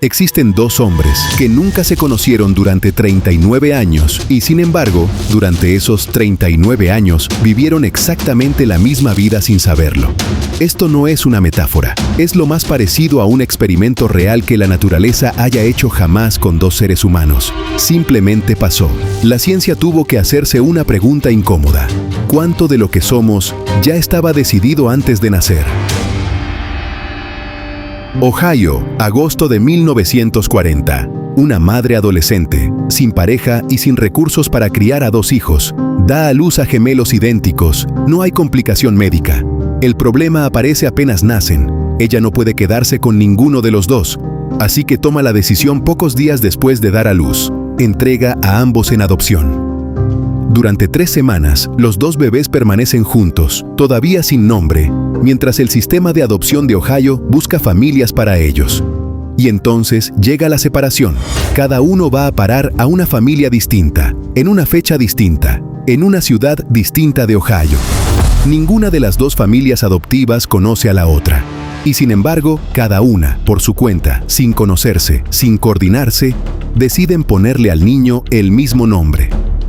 Existen dos hombres que nunca se conocieron durante 39 años y, sin embargo, durante esos 39 años vivieron exactamente la misma vida sin saberlo. Esto no es una metáfora, es lo más parecido a un experimento real que la naturaleza haya hecho jamás con dos seres humanos. Simplemente pasó. La ciencia tuvo que hacerse una pregunta incómoda. ¿Cuánto de lo que somos ya estaba decidido antes de nacer? Ohio, agosto de 1940. Una madre adolescente, sin pareja y sin recursos para criar a dos hijos, da a luz a gemelos idénticos. No hay complicación médica. El problema aparece apenas nacen. Ella no puede quedarse con ninguno de los dos, así que toma la decisión pocos días después de dar a luz. Entrega a ambos en adopción. Durante 3 semanas, los dos bebés permanecen juntos, todavía sin nombre, mientras el sistema de adopción de Ohio busca familias para ellos. Y entonces llega la separación. Cada uno va a parar a una familia distinta, en una fecha distinta, en una ciudad distinta de Ohio. Ninguna de las dos familias adoptivas conoce a la otra. Y sin embargo, cada una, por su cuenta, sin conocerse, sin coordinarse, deciden ponerle al niño el mismo nombre: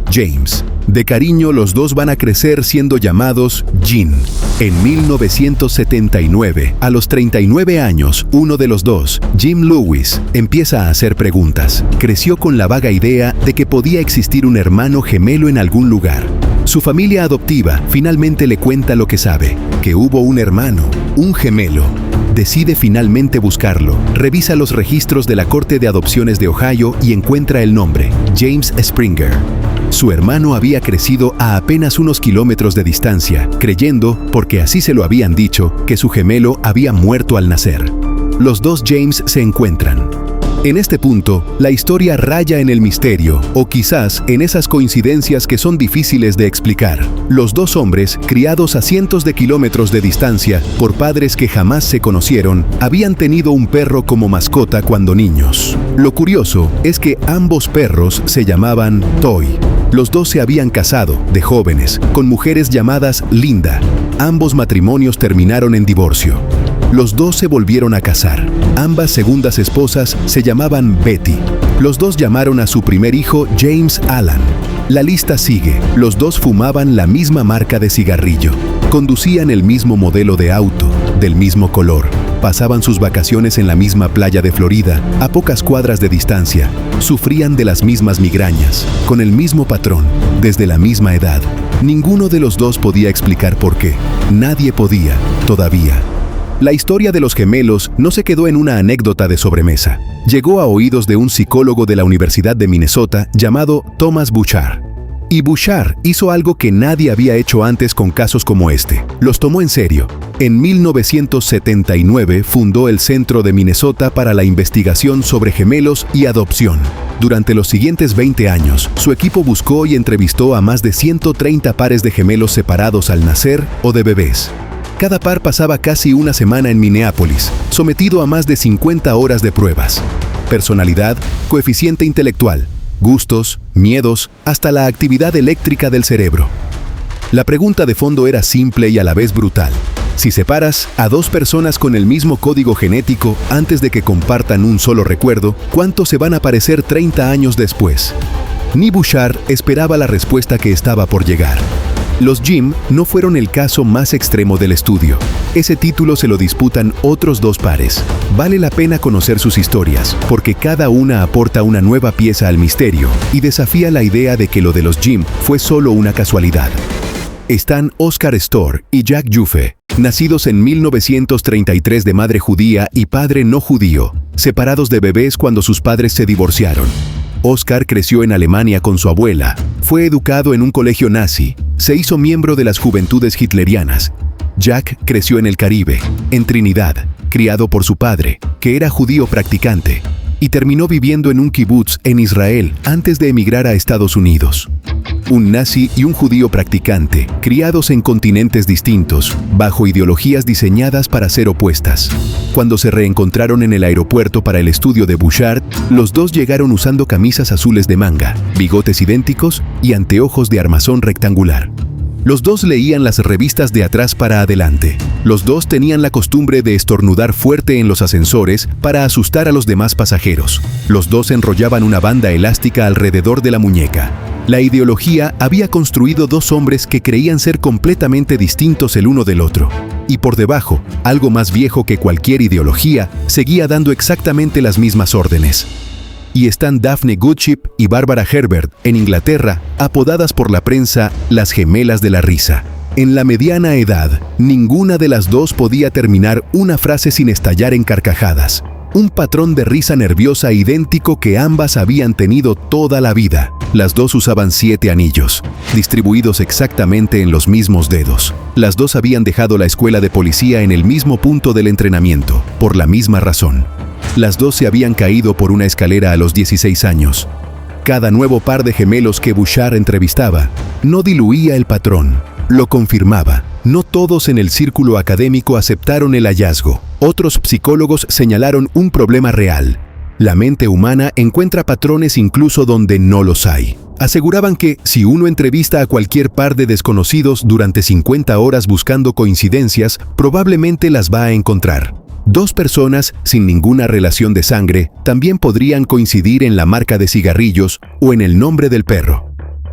James. De cariño, los dos van a crecer siendo llamados Gene. En 1979, a los 39 años, uno de los dos, Jim Lewis, empieza a hacer preguntas. Creció con la vaga idea de que podía existir un hermano gemelo en algún lugar. Su familia adoptiva finalmente le cuenta lo que sabe, que hubo un hermano, un gemelo. Decide finalmente buscarlo. Revisa los registros de la Corte de Adopciones de Ohio y encuentra el nombre: James Springer. Su hermano había crecido a apenas unos kilómetros de distancia, creyendo, porque así se lo habían dicho, que su gemelo había muerto al nacer. Los dos James se encuentran. En este punto, la historia raya en el misterio, o quizás en esas coincidencias que son difíciles de explicar. Los dos hombres, criados a cientos de kilómetros de distancia por padres que jamás se conocieron, habían tenido un perro como mascota cuando niños. Lo curioso es que ambos perros se llamaban Toy. Los dos se habían casado, de jóvenes, con mujeres llamadas Linda. Ambos matrimonios terminaron en divorcio. Los dos se volvieron a casar. Ambas segundas esposas se llamaban Betty. Los dos llamaron a su primer hijo James Alan. La lista sigue. Los dos fumaban la misma marca de cigarrillo. Conducían el mismo modelo de auto, del mismo color. Pasaban sus vacaciones en la misma playa de Florida, a pocas cuadras de distancia. Sufrían de las mismas migrañas, con el mismo patrón, desde la misma edad. Ninguno de los dos podía explicar por qué. Nadie podía, todavía. La historia de los gemelos no se quedó en una anécdota de sobremesa. Llegó a oídos de un psicólogo de la Universidad de Minnesota llamado Thomas Bouchard. Y Bouchard hizo algo que nadie había hecho antes con casos como este. Los tomó en serio. En 1979 fundó el Centro de Minnesota para la investigación sobre gemelos y adopción. Durante los siguientes 20 años, su equipo buscó y entrevistó a más de 130 pares de gemelos separados al nacer o de bebés. Cada par pasaba casi una semana en Minneapolis, sometido a más de 50 horas de pruebas. Personalidad, coeficiente intelectual, gustos, miedos, hasta la actividad eléctrica del cerebro. La pregunta de fondo era simple y a la vez brutal. Si separas a dos personas con el mismo código genético antes de que compartan un solo recuerdo, ¿cuántos se van a parecer 30 años después? Ni Bouchard esperaba la respuesta que estaba por llegar. Los Jim no fueron el caso más extremo del estudio. Ese título se lo disputan otros dos pares. Vale la pena conocer sus historias, porque cada una aporta una nueva pieza al misterio y desafía la idea de que lo de los Jim fue solo una casualidad. Están Oscar Storr y Jack Juffe, nacidos en 1933 de madre judía y padre no judío, separados de bebés cuando sus padres se divorciaron. Oscar creció en Alemania con su abuela, fue educado en un colegio nazi, se hizo miembro de las juventudes hitlerianas. Jack creció en el Caribe, en Trinidad, criado por su padre, que era judío practicante, y terminó viviendo en un kibutz en Israel antes de emigrar a Estados Unidos. Un nazi y un judío practicante, criados en continentes distintos, bajo ideologías diseñadas para ser opuestas. Cuando se reencontraron en el aeropuerto para el estudio de Bouchard, los dos llegaron usando camisas azules de manga, bigotes idénticos y anteojos de armazón rectangular. Los dos leían las revistas de atrás para adelante. Los dos tenían la costumbre de estornudar fuerte en los ascensores para asustar a los demás pasajeros. Los dos enrollaban una banda elástica alrededor de la muñeca. La ideología había construido dos hombres que creían ser completamente distintos el uno del otro. Y por debajo, algo más viejo que cualquier ideología, seguía dando exactamente las mismas órdenes. Y están Daphne Goodchip y Barbara Herbert, en Inglaterra, apodadas por la prensa las gemelas de la risa. En la mediana edad, ninguna de las dos podía terminar una frase sin estallar en carcajadas. Un patrón de risa nerviosa idéntico que ambas habían tenido toda la vida. Las dos usaban 7 anillos, distribuidos exactamente en los mismos dedos. Las dos habían dejado la escuela de policía en el mismo punto del entrenamiento, por la misma razón. Las dos se habían caído por una escalera a los 16 años. Cada nuevo par de gemelos que Bouchard entrevistaba no diluía el patrón, lo confirmaba. No todos en el círculo académico aceptaron el hallazgo. Otros psicólogos señalaron un problema real. La mente humana encuentra patrones incluso donde no los hay. Aseguraban que si uno entrevista a cualquier par de desconocidos durante 50 horas buscando coincidencias, probablemente las va a encontrar. Dos personas sin ninguna relación de sangre también podrían coincidir en la marca de cigarrillos o en el nombre del perro.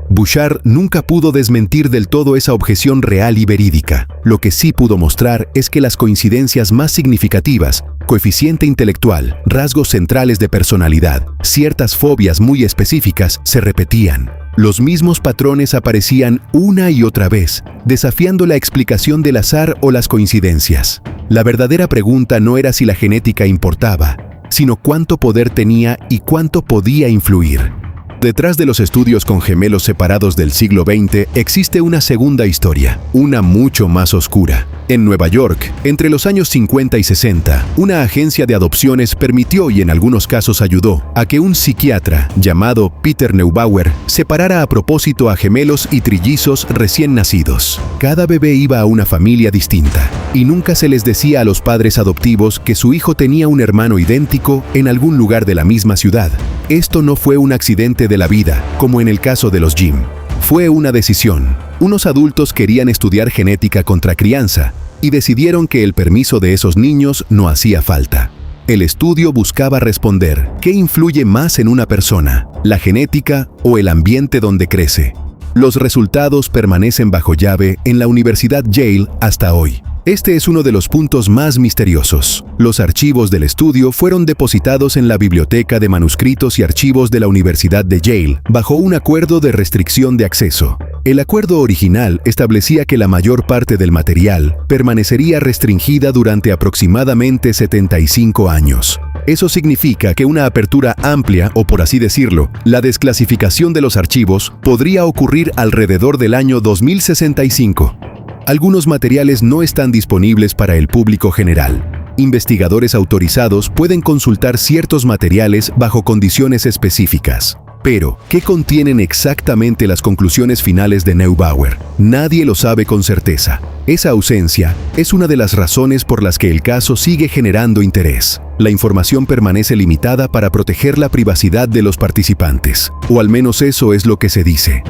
Bouchard nunca pudo desmentir del todo esa objeción real y verídica. Lo que sí pudo mostrar es que las coincidencias más significativas, coeficiente intelectual, rasgos centrales de personalidad, ciertas fobias muy específicas, se repetían. Los mismos patrones aparecían una y otra vez, desafiando la explicación del azar o las coincidencias. La verdadera pregunta no era si la genética importaba, sino cuánto poder tenía y cuánto podía influir. Detrás de los estudios con gemelos separados del siglo XX existe una segunda historia, una mucho más oscura. En Nueva York, entre los años 50 y 60, una agencia de adopciones permitió y en algunos casos ayudó a que un psiquiatra llamado Peter Neubauer separara a propósito a gemelos y trillizos recién nacidos. Cada bebé iba a una familia distinta y nunca se les decía a los padres adoptivos que su hijo tenía un hermano idéntico en algún lugar de la misma ciudad. Esto no fue un accidente de la vida, como en el caso de los Jim. Fue una decisión. Unos adultos querían estudiar genética contra crianza y decidieron que el permiso de esos niños no hacía falta. El estudio buscaba responder ¿qué influye más en una persona, la genética o el ambiente donde crece? Los resultados permanecen bajo llave en la Universidad Yale hasta hoy. Este es uno de los puntos más misteriosos. Los archivos del estudio fueron depositados en la Biblioteca de Manuscritos y Archivos de la Universidad de Yale, bajo un acuerdo de restricción de acceso. El acuerdo original establecía que la mayor parte del material permanecería restringida durante aproximadamente 75 años. Eso significa que una apertura amplia, o por así decirlo, la desclasificación de los archivos, podría ocurrir alrededor del año 2065. Algunos materiales no están disponibles para el público general. Investigadores autorizados pueden consultar ciertos materiales bajo condiciones específicas. Pero, ¿qué contienen exactamente las conclusiones finales de Neubauer? Nadie lo sabe con certeza. Esa ausencia es una de las razones por las que el caso sigue generando interés. La información permanece limitada para proteger la privacidad de los participantes, o al menos eso es lo que se dice.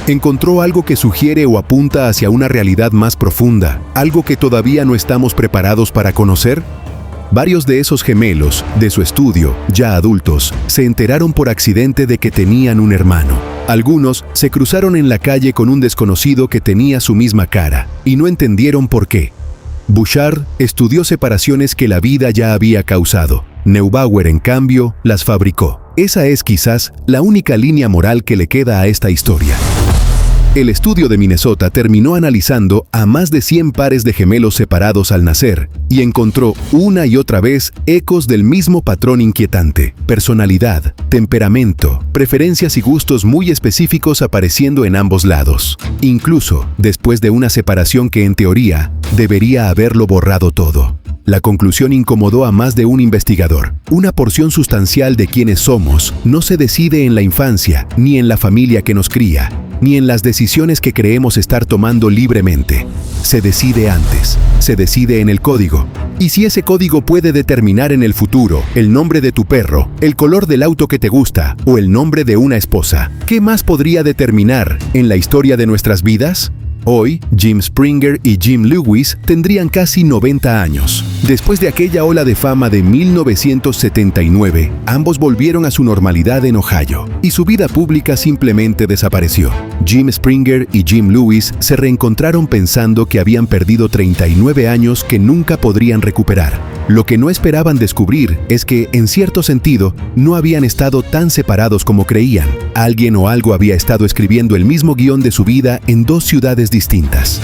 ¿Encontró algo que sugiere o apunta hacia una realidad más profunda, algo que todavía no estamos preparados para conocer? Varios de esos gemelos, de su estudio, ya adultos, se enteraron por accidente de que tenían un hermano. Algunos se cruzaron en la calle con un desconocido que tenía su misma cara, y no entendieron por qué. Bouchard estudió separaciones que la vida ya había causado. Neubauer, en cambio, las fabricó. Esa es quizás la única línea moral que le queda a esta historia. El estudio de Minnesota terminó analizando a más de 100 pares de gemelos separados al nacer y encontró una y otra vez ecos del mismo patrón inquietante: personalidad, temperamento, preferencias y gustos muy específicos apareciendo en ambos lados, incluso después de una separación que en teoría debería haberlo borrado todo. La conclusión incomodó a más de un investigador. Una porción sustancial de quienes somos no se decide en la infancia, ni en la familia que nos cría, ni en las decisiones que creemos estar tomando libremente. Se decide antes, se decide en el código. Y si ese código puede determinar en el futuro el nombre de tu perro, el color del auto que te gusta o el nombre de una esposa, ¿qué más podría determinar en la historia de nuestras vidas? Hoy, Jim Springer y Jim Lewis tendrían casi 90 años. Después de aquella ola de fama de 1979, ambos volvieron a su normalidad en Ohio, y su vida pública simplemente desapareció. Jim Springer y Jim Lewis se reencontraron pensando que habían perdido 39 años que nunca podrían recuperar. Lo que no esperaban descubrir es que, en cierto sentido, no habían estado tan separados como creían. Alguien o algo había estado escribiendo el mismo guión de su vida en dos ciudades distintas.